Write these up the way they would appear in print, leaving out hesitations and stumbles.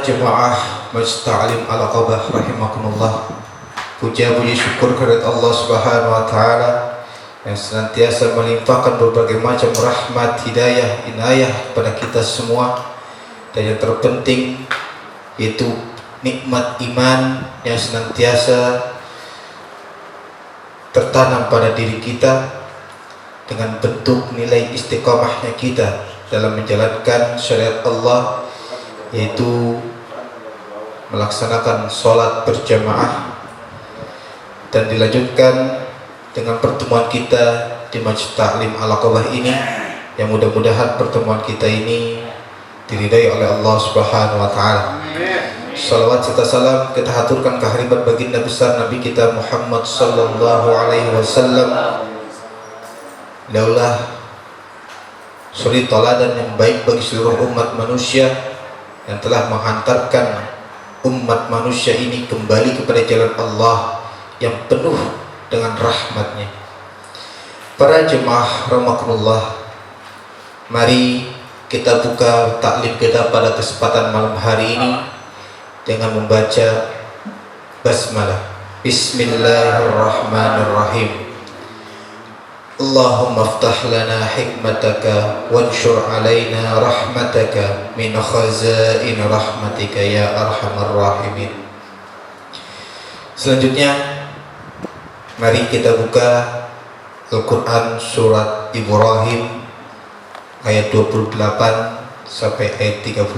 Para jemaah Masjid Ta'lim Al-Aqabah rahimakumullah. Puja puji syukur kehadirat Allah Subhanahu wa taala yang senantiasa melimpahkan berbagai macam rahmat, hidayah, inayah kepada kita semua. Dan yang terpenting yaitu nikmat iman yang senantiasa tertanam pada diri kita dengan bentuk nilai istiqamahnya kita dalam menjalankan syariat Allah, yaitu melaksanakan sholat berjamaah, dan dilanjutkan dengan pertemuan kita di Masjid Ta'lim Al-Aqabah ini, yang mudah-mudahan pertemuan kita ini diridai oleh Allah Subhanahu wa taala. Salawat serta salam kita haturkan kehadirat baginda besar Nabi kita Muhammad sallallahu alaihi wasallam. Daulah suri teladan yang baik bagi seluruh umat manusia yang telah menghantarkan umat manusia ini kembali kepada jalan Allah yang penuh dengan rahmatnya. Para jemaah rahimakumullah, mari kita buka taklim kita pada kesempatan malam hari ini dengan membaca basmalah. Bismillahirrahmanirrahim. Allahumma aftah lana hikmataka wanshur alaina rahmataka min khazain rahmatika ya arhamar rahimin. Selanjutnya mari kita buka Al-Quran surat Ibrahim ayat 28 sampai ayat 34.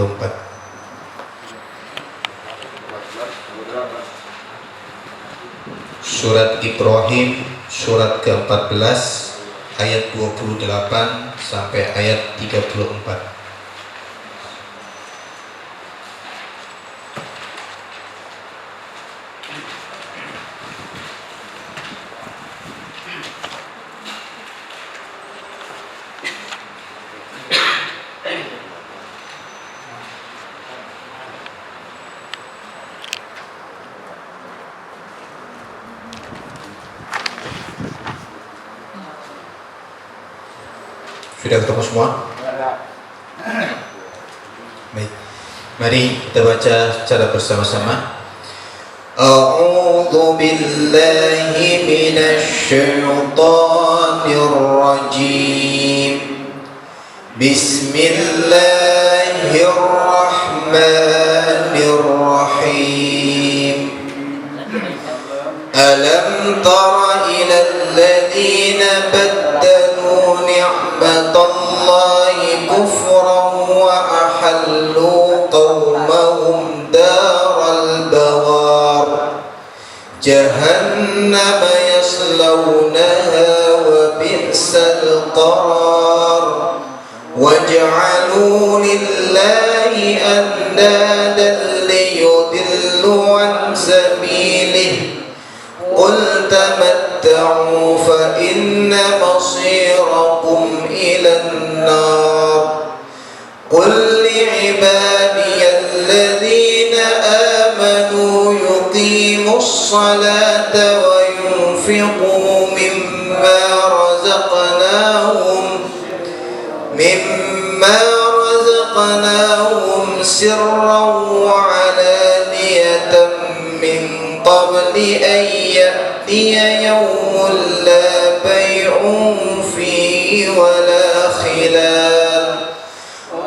Surat Ibrahim surat ke-14 ayat 28 sampai ayat 34. Sudah ketemu semua? Baik. Mari kita baca secara bersama-sama. A'udzu billahi minasy syaithanir rajim. Bismillahirrahmanirrahim. Alam tara ilal ladzina baddalu ni'matallahi kufran wa ahallu qaumahum daral bawar jahannam yaslawnaha wa bi'sal qarar waj'alu lillahi andadan liyudillu an sabilihi qul tamatta'u fa inna masirakum ilan nar qul li'ibadiyalladzina amanu yuqimus salata wa yunfiqu mimma razaqnahum sirran wa alaniyatan min qabli an ya'tiya yawmun la bay'un fihi wa la khilal.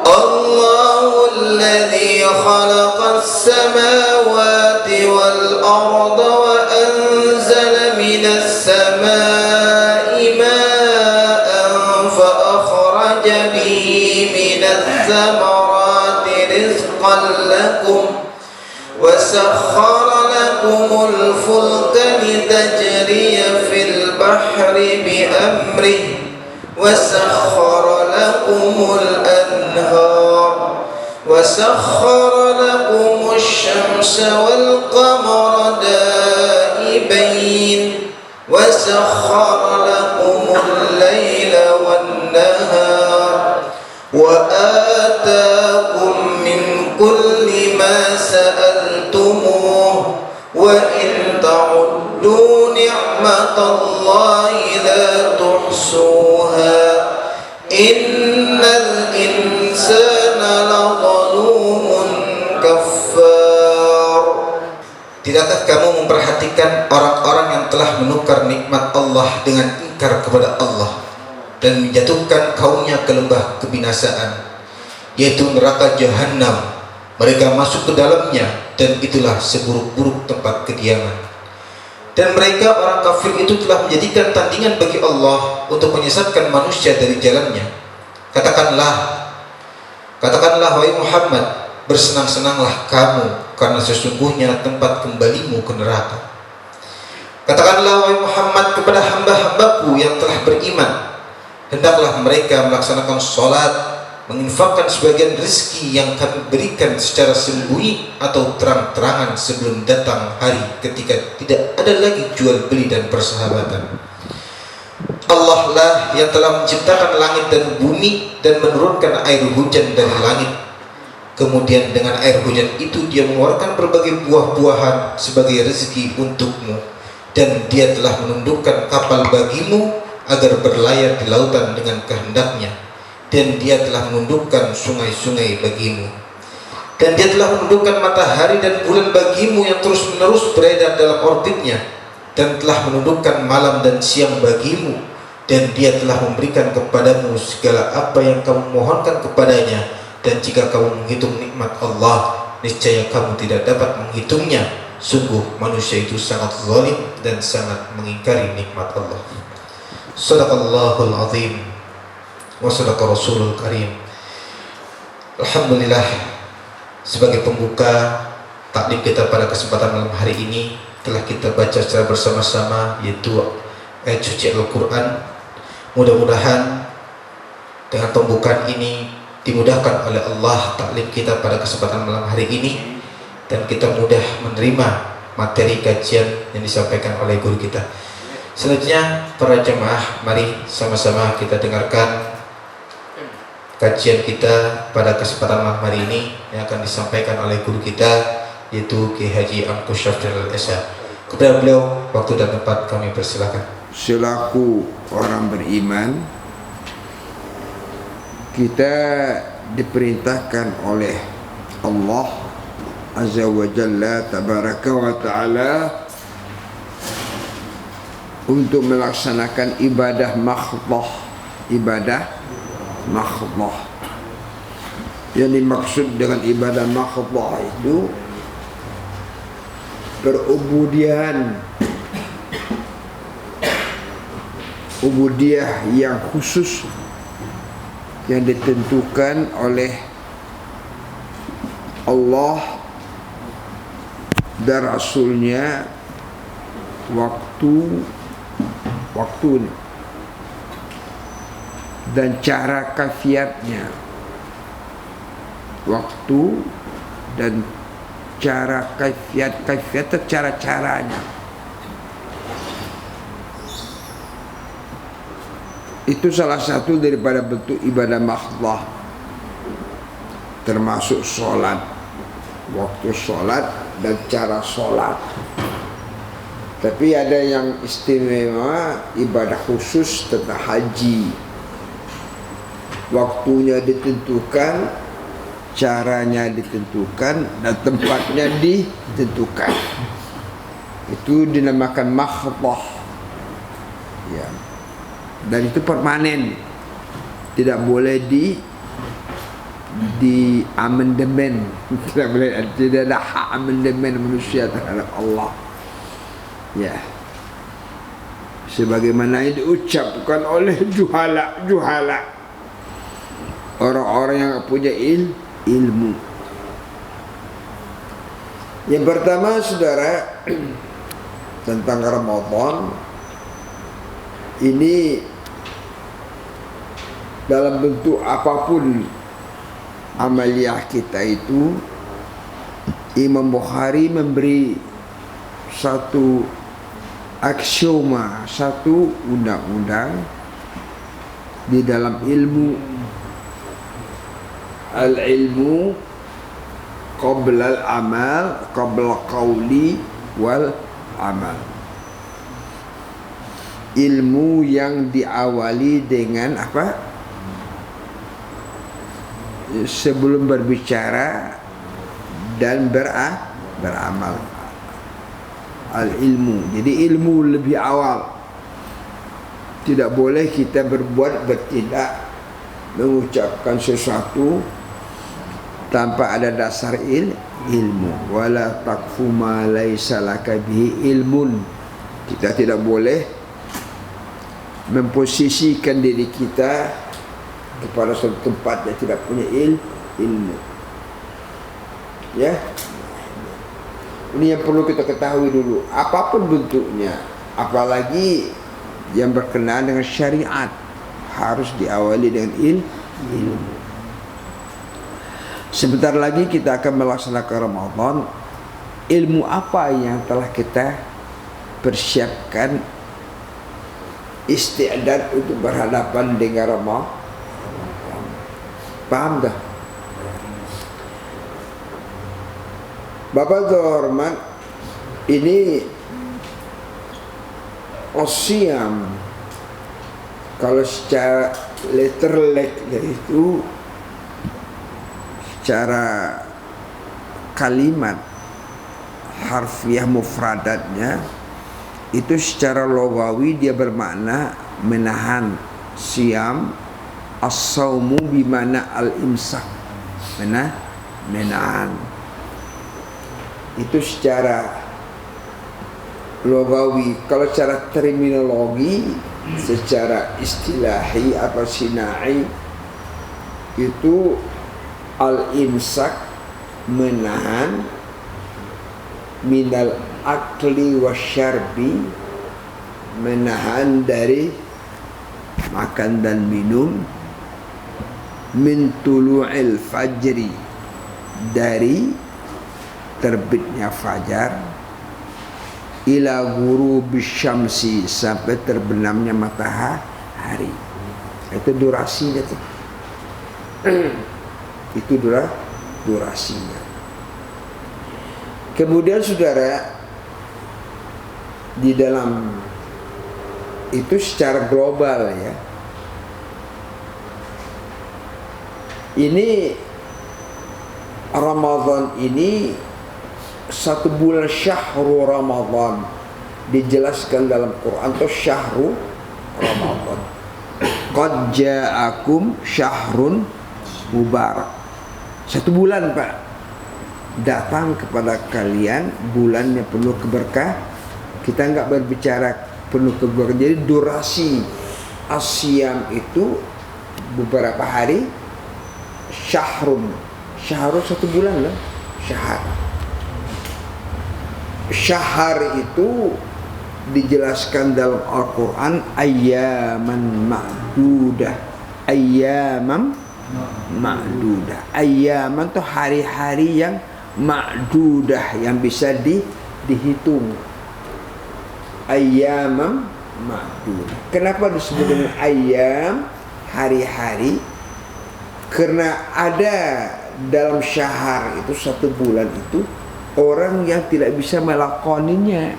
Allahu alladhi khalaqa as-samawati wal arda wa anzala minas samaa'i ma'an fa akhraja bihi minas thamarati rizqan lakum وسخر لكم الفلك لتجري في البحر بأمره وسخر لكم الأنهار وسخر لكم الشمس والقمر دائبين وسخر لكم الليل والنهار وآتاكم من كل ما سألتموه وإن تعدوا نعمة الله لا تحصوها إن الإنسان لظلوم كفار. kamu memperhatikan orang-orang yang telah menukar nikmat Allah dengan ingkar kepada Allah dan menjatuhkan kaumnya ke lembah kebinasaan, yaitu neraka Jahannam? Mereka masuk ke dalamnya dan itulah seburuk-buruk tempat kediaman. Dan mereka orang kafir itu telah menjadikan tandingan bagi Allah untuk menyesatkan manusia dari jalannya. Katakanlah wahai Muhammad, bersenang-senanglah kamu karena sesungguhnya tempat kembalimu ke neraka. Katakanlah wahai Muhammad kepada hamba-hambaku yang telah beriman, hendaklah mereka melaksanakan sholat, menginfakkan sebagian rezeki yang kami berikan secara sembunyi atau terang-terangan sebelum datang hari ketika tidak ada lagi jual beli dan persahabatan. Allah lah yang telah menciptakan langit dan bumi dan menurunkan air hujan dari langit. Kemudian dengan air hujan itu dia mengeluarkan berbagai buah-buahan sebagai rezeki untukmu, dan dia telah menundukkan kapal bagimu agar berlayar di lautan dengan kehendaknya, dan dia telah menundukkan sungai-sungai bagimu, dan dia telah menundukkan matahari dan bulan bagimu yang terus-menerus beredar dalam orbitnya, dan telah menundukkan malam dan siang bagimu, dan dia telah memberikan kepadamu segala apa yang kamu mohonkan kepadanya. Dan jika kamu menghitung nikmat Allah, niscaya kamu tidak dapat menghitungnya. Sungguh manusia itu sangat zalim dan sangat mengingkari nikmat Allah. Shadaqallahul azim wa sadaqa rasulul karim. Alhamdulillah, sebagai pembuka taklim kita pada kesempatan malam hari ini telah kita baca secara bersama-sama, yaitu ayat suci Al-Quran. Mudah-mudahan dengan pembukaan ini dimudahkan oleh Allah taklim kita pada kesempatan malam hari ini, dan kita mudah menerima materi kajian yang disampaikan oleh guru kita. Selanjutnya para jemaah, mari sama-sama kita dengarkan kajian kita pada kesempatan malam hari ini yang akan disampaikan oleh guru kita, yaitu Ki Haji Amku Syafdil Esa. Kepada beliau waktu dan tempat kami persilakan. Selaku orang beriman, kita diperintahkan oleh Allah Azza wa Jalla Tabaraka wa Ta'ala untuk melaksanakan ibadah makhdah. Yang dimaksud dengan ibadah makhdah itu berubudian, ubudiyah yang khusus yang ditentukan oleh Allah dan Rasulnya, waktu dan cara kafiatnya, waktu dan cara kafiat atau cara-caranya. Itu salah satu daripada bentuk ibadah makhdah, termasuk sholat, waktu sholat dan cara sholat. Tapi ada yang istimewa, ibadah khusus tentang haji. Waktunya ditentukan, caranya ditentukan, dan tempatnya ditentukan. Itu dinamakan makhdah, ya. Dan itu permanen, tidak boleh di amandemen, tidak ada hak amandemen manusia terhadap Allah, ya. Sebagaimana yang diucapkan oleh juhala, orang-orang yang punya ilmu. Yang pertama, saudara, tentang Ramadan ini, dalam bentuk apapun amaliyah kita itu, Imam Bukhari memberi satu aksioma, satu undang-undang di dalam ilmu. Al-ilmu qabla al-amal, qabla qawli wal amal. Ilmu yang diawali dengan apa? Sebelum berbicara dan beramal. al-ilmu. Jadi ilmu lebih awal. Tidak boleh kita bertindak, mengucapkan sesuatu tanpa ada dasar ilmu. Wala taqfu ma laisa laka bihi ilmun. Kita tidak boleh memposisikan diri kita kepada suatu tempat yang tidak punya ilmu. Ya. Ini yang perlu kita ketahui dulu. Apapun bentuknya, apalagi yang berkenaan dengan syariat, harus diawali dengan ilmu. Sebentar lagi kita akan melaksanakan Ramadan. Ilmu apa yang telah kita persiapkan isti'dad untuk berhadapan dengan Ramadan? Paham dah? Bapak terhormat, ini Osyam kalau secara literally yaitu secara kalimat harfiah mufradatnya itu secara logawi dia bermakna menahan. Siam as-saumu bimana al-imsak, menahan. Itu secara logawi. Kalau secara terminologi, secara istilahi atau sinai, itu al-imsak menahan minal akli wasyarbi, menahan dari makan dan minum, min tulu'il fajri, dari terbitnya fajar, ila ghurubis syamsi, sampai terbenamnya matahari. Itu durasinya tuh. Itu durasinya. Kemudian saudara, di dalam itu secara global ya, ini Ramadan ini satu bulan syahru Ramadan dijelaskan dalam Quran atau syahru Ramadan. Qad ja'akum syahrun mubarak. Satu bulan Pak datang kepada kalian, bulan yang penuh keberkah. Kita enggak berbicara penuh keberkahan. Jadi durasi asyam itu beberapa hari. Syahrun satu bulan lah. Syahar itu dijelaskan dalam Al-Quran ayyaman ma'dudah. Ayyaman itu hari-hari yang ma'dudah, yang bisa dihitung. Ayyaman ma'dudah. Kenapa disebut dengan ayyam, hari-hari? Karena ada dalam syahar itu, satu bulan itu, orang yang tidak bisa melakoninya.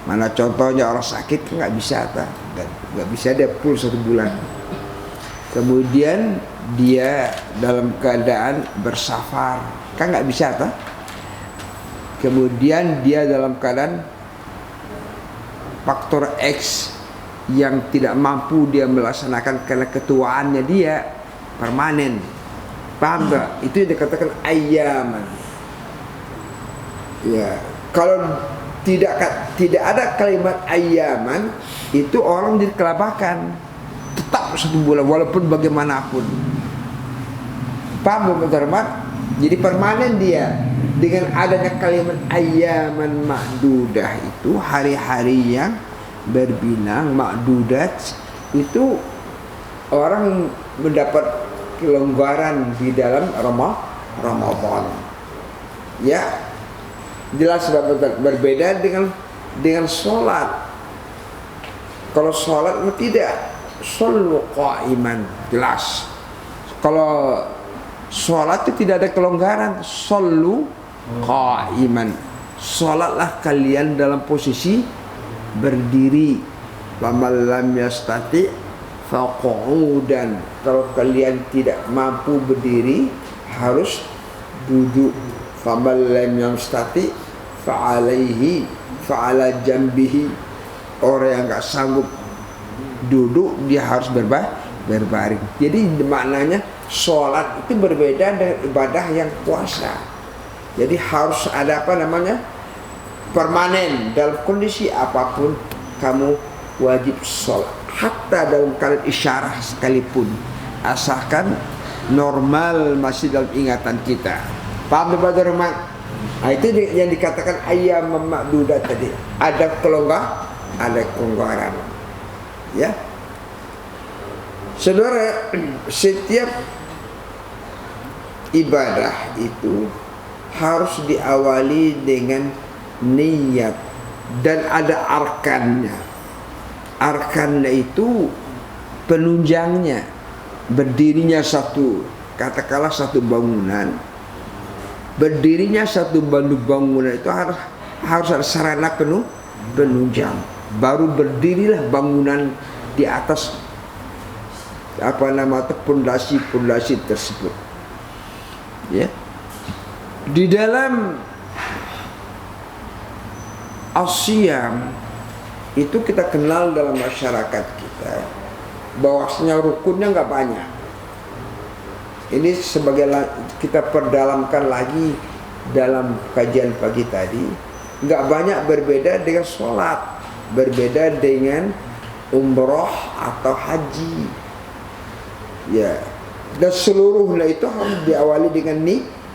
Mana contohnya orang sakit kan nggak bisa, nggak bisa dia full satu bulan. Kemudian dia dalam keadaan bersafar kan nggak bisa, kemudian dia dalam keadaan faktor X yang tidak mampu dia melaksanakan karena ketuaannya dia permanen. Paham tak? Itu yang dikatakan ayyaman. Ya, kalau tidak ada kalimat ayyaman, itu orang dikelabakan. Tetap satu bulan walaupun bagaimanapun. Paham Bapak? Jadi permanen dia. Dengan adanya kalimat ayyaman ma'dudah, itu hari-hari yang berbinang, ma'dudat, itu orang mendapat kelonggaran di dalam Ramadan. Ya, jelas berbeda dengan sholat. Kalau sholat tidak, shollu qa'iman, jelas. Kalau sholat itu tidak ada kelonggaran, shollu qa'iman, sholatlah kalian dalam posisi berdiri. Faman lam yastati faq'udan, kalau kalian tidak mampu berdiri harus duduk. Faman lam yastati fa'alaihi fa'ala jambihi, orang yang nggak sanggup duduk dia harus berbaring. Jadi maknanya sholat itu berbeda dengan ibadah yang puasa. Jadi harus ada apa namanya, permanen, dalam kondisi apapun kamu wajib sholat, hatta dalam keadaan isyarah sekalipun, asalkan normal masih dalam ingatan kita. Paham Bapak Rahman? Nah, itu yang dikatakan ayyam ma'dudat tadi. Ada kelonggaran. Ya. Saudara, setiap ibadah itu harus diawali dengan niat dan ada arkannya. Arkannya itu penunjangnya, berdirinya satu, katakanlah satu bangunan. Berdirinya satu bangunan itu harus ada sarana penunjang. Baru berdirilah bangunan di atas pondasi tersebut. Ya. Di dalam Asyam itu kita kenal dalam masyarakat kita bahwasanya rukunnya nggak banyak. Ini sebagai kita perdalamkan lagi dalam kajian pagi tadi. Nggak banyak berbeda dengan sholat, berbeda dengan umroh atau haji. Ya, dan seluruhnya itu harus diawali dengan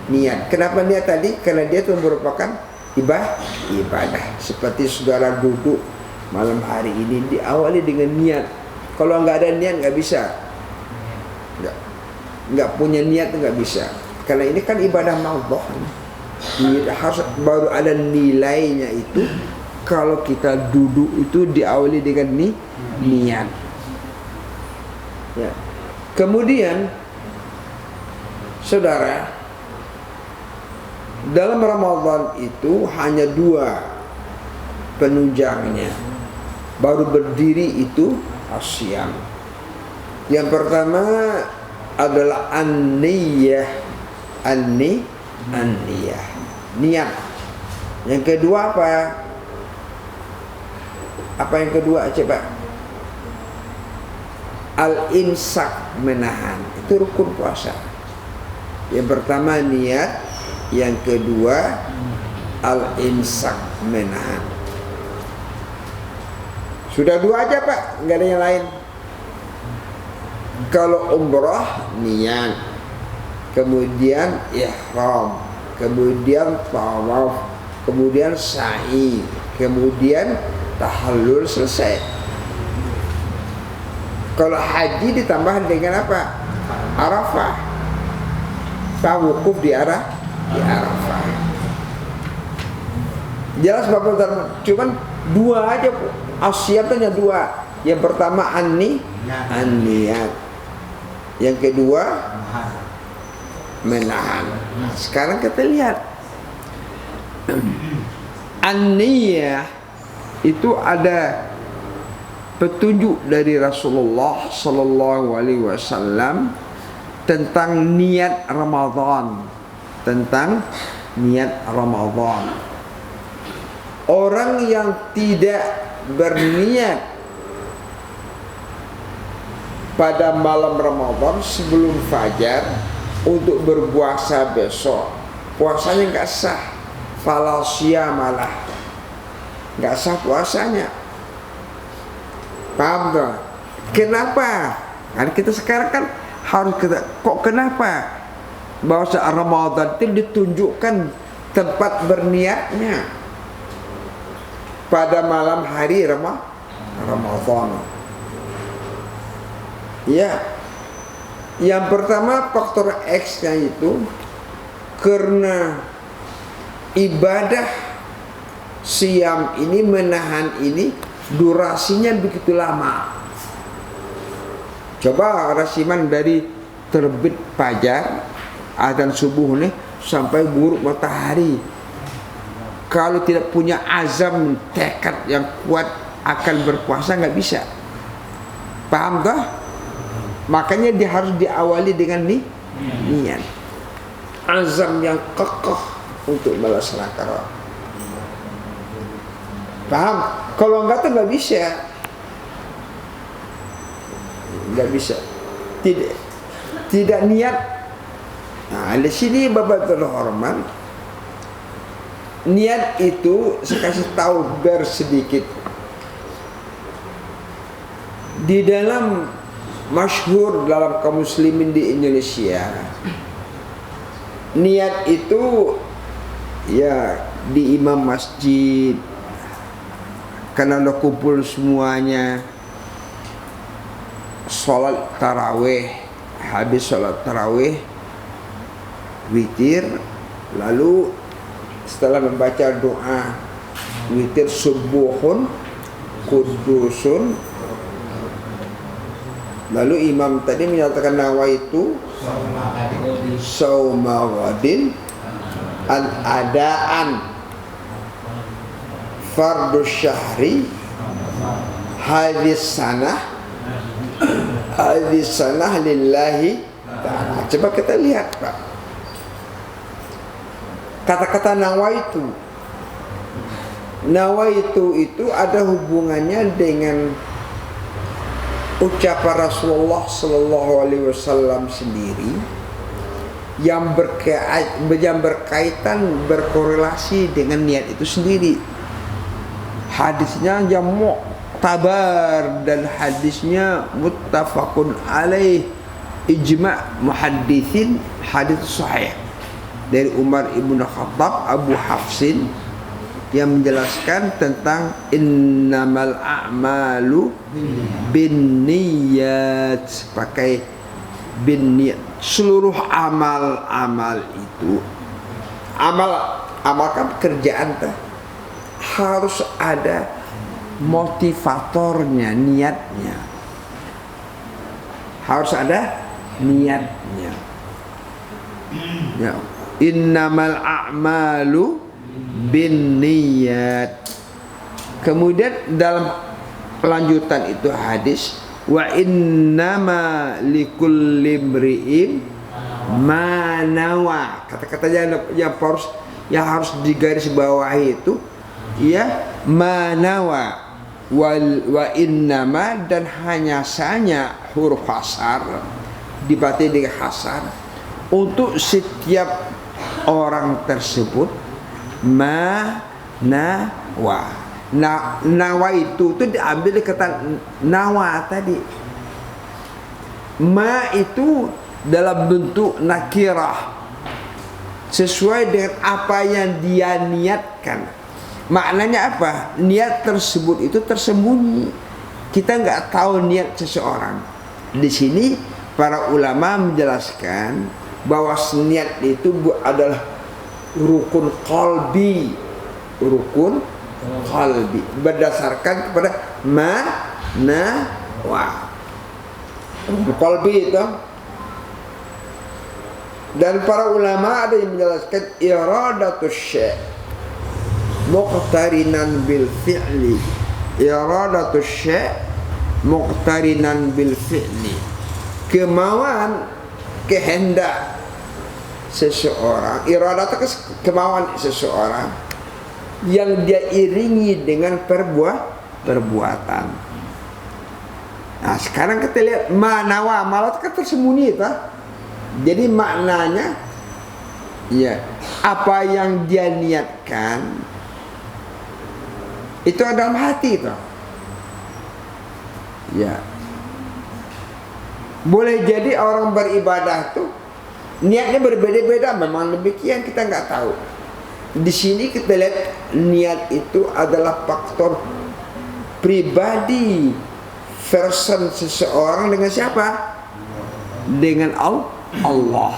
niat. Kenapa niat tadi? Karena dia itu merupakan ibadah. Seperti saudara duduk malam hari ini diawali dengan niat. Kalau nggak ada niat nggak bisa. Nggak punya niat nggak bisa. Karena ini kan ibadah ma'dhah. Harus baru ada nilainya itu kalau kita duduk itu diawali dengan niat. Ya. Kemudian saudara, dalam Ramadan itu hanya dua penunjangnya. Baru berdiri itu asyam. Yang pertama adalah an-niyah. An-niyah. Niat. Yang kedua apa? Apa yang kedua coba? Al-imsak, menahan. Itu rukun puasa. Yang pertama niat, yang kedua al-imsak, menahan. Sudah dua aja Pak, nggak ada yang lain. Kalau umrah niat, kemudian ihram, kemudian tawaf, kemudian sa'i, kemudian tahallul, selesai. Kalau haji ditambah dengan apa? Arafah. Wukuf di Arafah. Jelas Bapak Dharma. Cuman dua aja, asyam itu hanya dua. Yang pertama an-niyat. Yang kedua menahan. Sekarang kita lihat an-niyah itu ada petunjuk dari Rasulullah Sallallahu Alaihi Wasallam tentang niat Ramadan. Orang yang tidak berniat pada malam Ramadan sebelum fajar untuk berpuasa besok, puasanya nggak sah, falasia malah nggak sah puasanya. Paham tak? Kenapa? Kan kita sekarang kan harus kenapa? Bahwa Ramadan itu ditunjukkan tempat berniatnya pada malam hari Ramadan. Ya, yang pertama faktor X-nya itu karena ibadah siam ini, menahan ini durasinya begitu lama. Coba rasiman dari terbit fajar adzan subuh nih sampai buruk matahari. Kalau tidak punya azam, tekad yang kuat akan berpuasa nggak bisa. Paham gak? Makanya dia harus diawali dengan niat. Azam yang kokoh untuk melaksanakan. Paham? Kalau enggak tuh nggak bisa. Nggak bisa. Tidak niat. Nah, di sini Bapak terhormat, niat itu saya kasih tahu sedikit. Di dalam masyhur dalam kaum muslimin di Indonesia, niat itu ya di imam masjid, karena udah kumpul semuanya, sholat tarawih, habis sholat tarawih witir, lalu setelah membaca doa witir subuhun kudusun, lalu imam tadi menyatakan nawaitu sauma ghadin an adaan fardhu syahri hadis sanah lillahi ta'ala. Coba kita lihat, Pak, kata-kata nawaitu itu ada hubungannya dengan ucapan Rasulullah Sallallahu Alaihi Wasallam sendiri yang berkaitan berkorelasi dengan niat itu sendiri. Hadisnya yang mu'tabar dan hadisnya muttafaqun alaih, ijma' muhadditsin, hadis sahih dari Umar ibn Khattab Abu Hafsin yang menjelaskan tentang innamal a'malu binniyat, pakai binniyat. Seluruh amal itu, amal kan pekerjaan harus ada motivatornya, niatnya. Harus ada niatnya. Ya. Innamal a'malu binniyat. Kemudian dalam kelanjutan itu hadis, wa innama likulli imri'in ma nawa. Kata-kata yang harus digaris bawahi itu ya ma nawa wa innama, dan hanya saja huruf hasar dibaca dengan hasar untuk setiap orang tersebut ma nawa. Nawa itu diambil dari kata nawa tadi. Ma itu dalam bentuk nakirah, sesuai dengan apa yang dia niatkan. Maknanya apa? Niat tersebut itu tersembunyi. Kita nggak tahu niat seseorang. Di sini para ulama menjelaskan bahwa niat itu adalah rukun qalbi, berdasarkan kepada nawa. Qalbi itu. Dan para ulama ada yang menjelaskan iradatus syai' muqtarinan bil fi'li. Iradatus syai' muqtarinan bil fi'li. Kemauan, kehendak seseorang, iradat itu kemauan seseorang yang dia iringi dengan perbuatan. Nah, sekarang kita lihat manawa, malat kan tersembunyi itu. Jadi maknanya ya, apa yang dia niatkan itu ada dalam hati itu. Ya. Boleh jadi orang beribadah tuh niatnya berbeda-beda, memang demikian, kita nggak tahu. Di sini kita lihat niat itu adalah faktor pribadi, version seseorang dengan siapa? Dengan Allah.